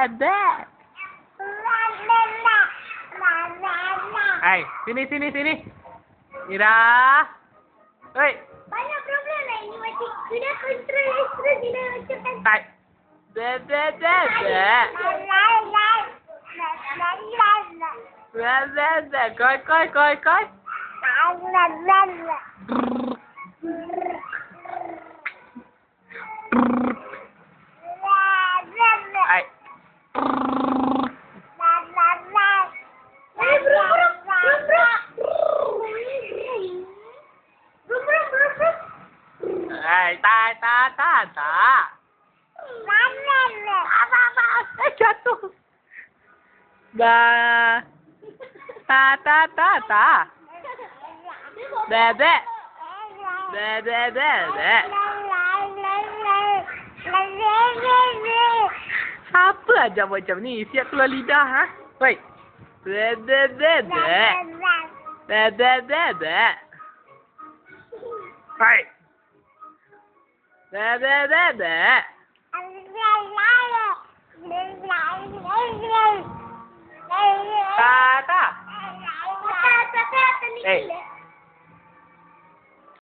bebek. Hai, sini. Mira. Hei. Banyak problem lah ini macam sudah kontrol terus dia macam kan. Hai. Bebek. Bebek. Koi. Hai. Hai, ta. Jatuh. Ba. Ta. Bebek. Siapa aja macam ni? Siap keluar lidah, ha? Woi. Bebek. Hai. Bebek. Ta. Eh.